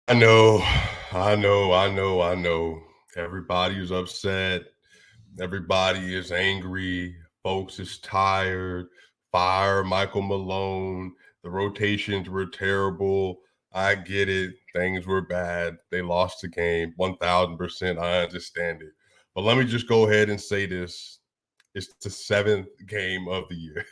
I know. Everybody is upset. Everybody is angry. Folks is tired. Fire Michael Malone. The rotations were terrible. I get it. Things were bad. They lost the game. 1000%. I understand it. But let me just go ahead and say this. It's the seventh game of the year.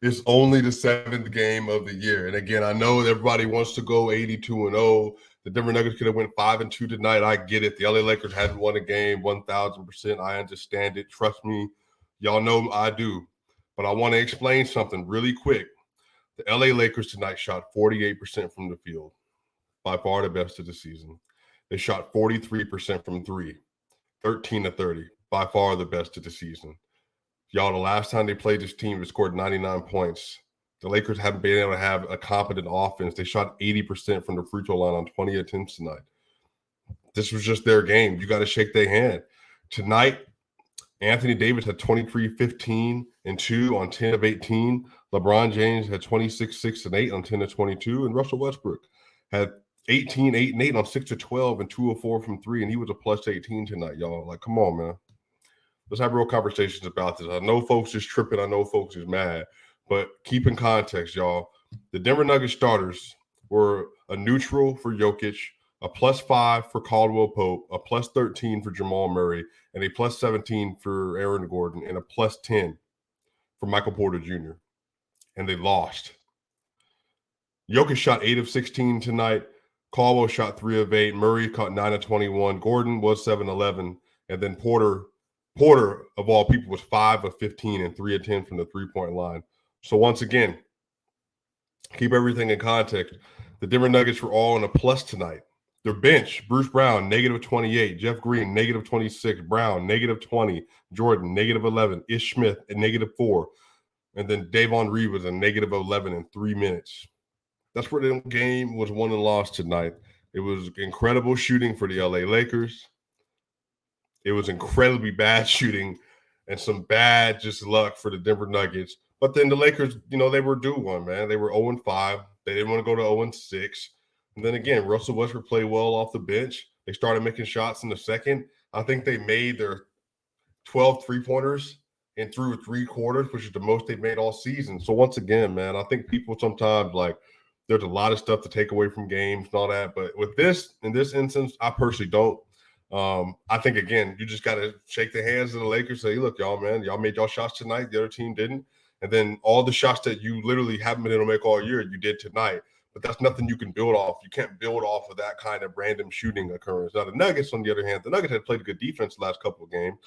It's only the seventh game of the year. And again, I know everybody wants to go 82-0. The Denver Nuggets could have went 5-2 tonight. I get it. The LA Lakers hadn't won a game 1000%. I understand it. Trust me. Y'all know I do. But I want to explain something really quick. The LA Lakers tonight shot 48% from the field, by far the best of the season. They shot 43% from three, 13 to 30, by far the best of the season. Y'all, the last time they played this team, they scored 99 points. The Lakers haven't been able to have a competent offense. They shot 80% from the free throw line on 20 attempts tonight. This was just their game. You got to shake their hand. Tonight, Anthony Davis had 23, 15, and 2 on 10 of 18. LeBron James had 26, 6, and 8 on 10 of 22. And Russell Westbrook had 18, 8, and 8 on 6 of 12 and 2 of 4 from 3. And he was a plus 18 tonight, y'all. Like, come on, man. Let's have real conversations about this. I know folks is tripping. I know folks is mad. But keep in context, y'all. The Denver Nuggets starters were a neutral for Jokic, a +5 for Caldwell Pope, a +13 for Jamal Murray, and a +17 for Aaron Gordon, and a +10 for Michael Porter Jr. And they lost. Jokic shot 8 of 16 tonight. Caldwell shot 3 of 8. Murray caught 9 of 21. Gordon was 7-11. And then Porter, of all people, was 5 of 15 and 3 of 10 from the three-point line. So once again, keep everything in context. The Denver Nuggets were all in a plus tonight. Their bench, Bruce Brown, -28. Jeff Green, -26. Brown, -20. Jordan, -11. Ish Smith, at -4. And then Davon Reed was a -11 in 3 minutes. That's where the game was won and lost tonight. It was incredible shooting for the LA Lakers. It was incredibly bad shooting and some bad just luck for the Denver Nuggets. But then the Lakers, they were due one, man. They were 0-5. They didn't want to go to 0-6. And then again, Russell Westbrook played well off the bench. They started making shots in the second. I think they made their 12 three-pointers in through 3 quarters, which is the most they've made all season. So once again, man, I think people sometimes there's a lot of stuff to take away from games and all that. But with this, in this instance, I personally don't. I think, again, you just got to shake the hands of the Lakers, say, look, y'all, man, y'all made y'all shots tonight. The other team didn't. And then all the shots that you literally haven't been able to make all year, you did tonight. But that's nothing you can build off. You can't build off of that kind of random shooting occurrence. Now, the Nuggets, on the other hand, the Nuggets had played a good defense the last couple of games,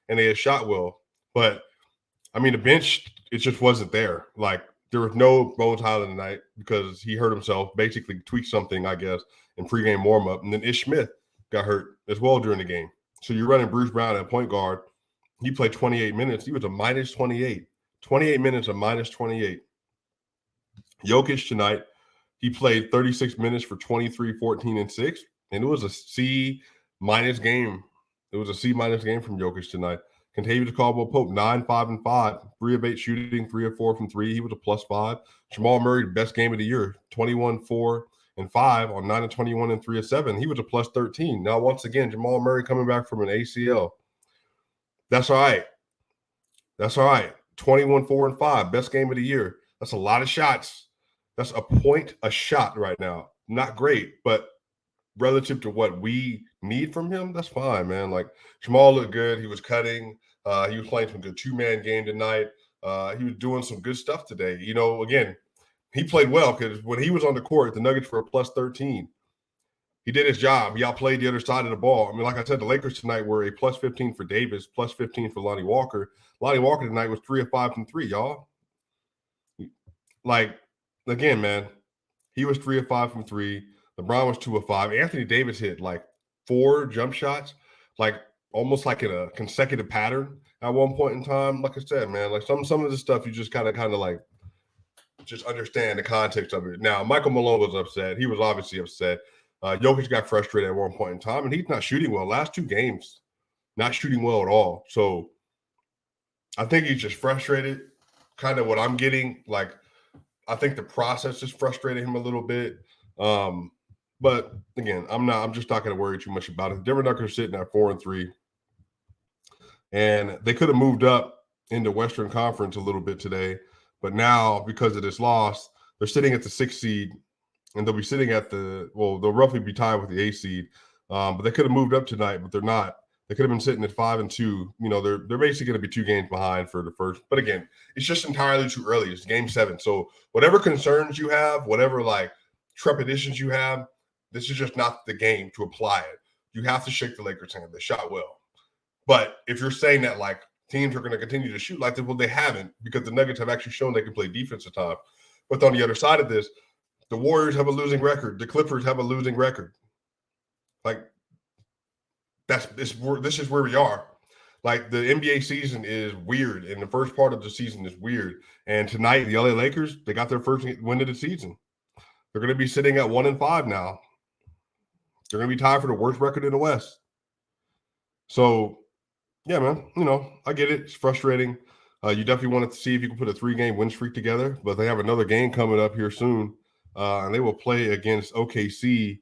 and they had shot well. But, I mean, the bench, it just wasn't there. There was no Bones Highland tonight because he hurt himself, basically tweaked something, I guess, in pregame warm-up. And then Ish Smith got hurt as well during the game. So you're running Bruce Brown at point guard. He played 28 minutes. He was a -28. 28 minutes, a -28. Jokic tonight, he played 36 minutes for 23, 14, and 6. And it was a C- game. It was a C- game from Jokic tonight. Kentavious Caldwell-Pope, 9, 5, and 5. 3 of 8 shooting, 3 of 4 from 3. He was a +5. Jamal Murray, best game of the year, 21, 4, and 5 on 9 of 21 and 3 of 7. He was a +13. Now, once again, Jamal Murray coming back from an ACL. That's all right. 21, 4, and 5. Best game of the year. That's a lot of shots. That's a point a shot right now. Not great, but relative to what we need from him, that's fine, man. Jamal looked good. He was cutting. He was playing some good two-man game tonight. He was doing some good stuff today. Again, he played well because when he was on the court, the Nuggets were a +13. He did his job. He outplayed the other side of the ball. I mean, like I said, the Lakers tonight were a +15 for Davis, +15 for Lonnie Walker. Lonnie Walker tonight was 3 of 5 from 3, y'all. Again, man, he was 3 of 5 from 3. LeBron was 2 of 5. Anthony Davis hit 4 jump shots, almost in a consecutive pattern at one point in time. Like I said, man, some of the stuff you just kind of just understand the context of it. Now, Michael Malone was upset. He was obviously upset. Jokic got frustrated at one point in time, and he's not shooting well. Last 2 games, not shooting well at all. So I think he's just frustrated. Kind of what I'm getting, I think the process is frustrating him a little bit. But again, I'm just not going to worry too much about it. The Denver Nuggets are sitting at 4-3, and they could have moved up in the Western Conference a little bit today, but now because of this loss, they're sitting at the 6th seed, and they'll be sitting at they'll roughly be tied with the 8th seed. But they could have moved up tonight, but they're not. They could have been sitting at 5-2. You know, they're basically going to be 2 games behind for the first. But again, it's just entirely too early. It's game 7. So whatever concerns you have, whatever like trepidations you have, this is just not the game to apply it. You have to shake the Lakers' hand. They shot well. But if you're saying that like teams are going to continue to shoot like this, well, they haven't, because the Nuggets have actually shown they can play defense at times. But on the other side of this, the Warriors have a losing record. The Clippers have a losing record. Like, this is where we are. Like, the NBA season is weird, and the first part of the season is weird. And tonight, the LA Lakers, they got their first win of the season. They're going to be sitting at 1-5 now. They're going to be tied for the worst record in the West. So, yeah, man, you know, I get it. It's frustrating. You definitely wanted to see if you can put a 3-game win streak together, but they have another game coming up here soon, and they will play against OKC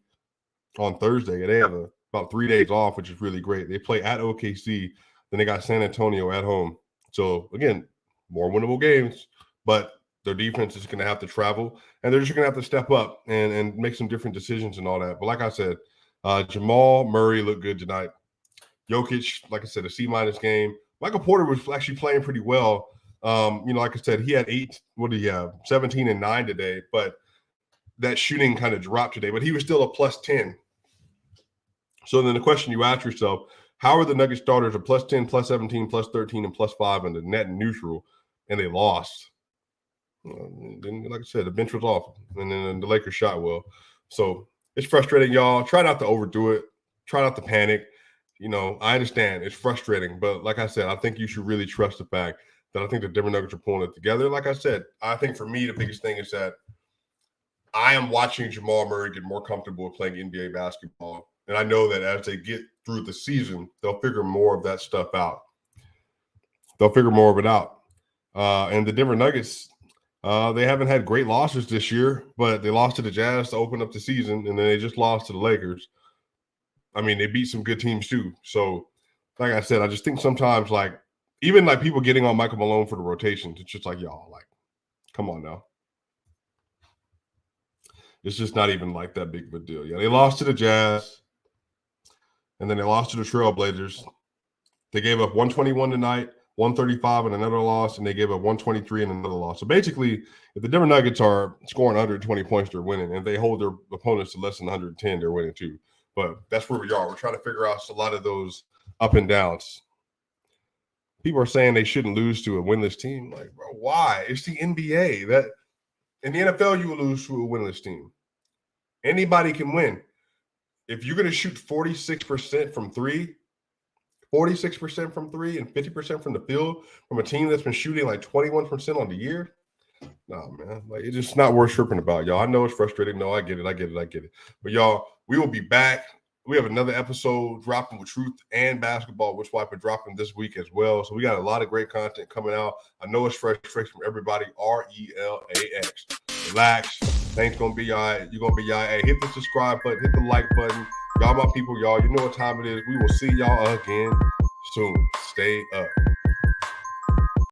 on Thursday. They have about 3 days off, which is really great. They play at OKC, then they got San Antonio at home. So, again, more winnable games, but their defense is going to have to travel, and they're just going to have to step up and make some different decisions and all that. But like I said, Jamal Murray looked good tonight. Jokic, like I said, a C- game. Michael Porter was actually playing pretty well. You know, like I said, he had 17 and 9 today, but that shooting kind of dropped today, but he was still a plus 10. So then the question you ask yourself, how are the Nuggets starters a plus 10, plus 17, plus 13, and plus 5 in the net and neutral, and they lost? Then, like I said, the bench was off, and then the Lakers shot well. So it's frustrating, y'all. Try not to overdo it. Try not to panic. You know, I understand it's frustrating, but like I said, I think you should really trust the fact that I think the Denver Nuggets are pulling it together. Like I said, I think for me, the biggest thing is that I am watching Jamal Murray get more comfortable with playing NBA basketball. And I know that as they get through the season, they'll figure more of that stuff out. They'll figure more of it out. And the Denver Nuggets, they haven't had great losses this year, but they lost to the Jazz to open up the season, and then they just lost to the Lakers. I mean, they beat some good teams too. So, like I said, I just think sometimes, like, even like people getting on Michael Malone for the rotations, it's just like, y'all, like, come on now. It's just not even like that big of a deal. Yeah, they lost to the Jazz, and then they lost to the Trailblazers. They gave up 121 tonight, 135 in another loss, and they gave up 123 in another loss. So basically, if the Denver Nuggets are scoring 120 points, they're winning. And if they hold their opponents to less than 110, they're winning too. But that's where we are. We're trying to figure out a lot of those up and downs. People are saying they shouldn't lose to a winless team. Like, bro, why? It's the NBA. That in the NFL, you will lose to a winless team. Anybody can win. If you're going to shoot 46% from three, 46% from three, and 50% from the field from a team that's been shooting like 21% on the year, no, man. Like, it's just not worth tripping about, y'all. I know it's frustrating. No, I get it. But, y'all, we will be back. We have another episode dropping with Truth and Basketball with Swipa dropping this week as well. So we got a lot of great content coming out. I know it's fresh from everybody. RELAX. Relax. Things going to be all right. You're going to be all right. Hey, hit the subscribe button. Hit the like button. Y'all, my people, y'all, you know what time it is. We will see y'all again soon. Stay up.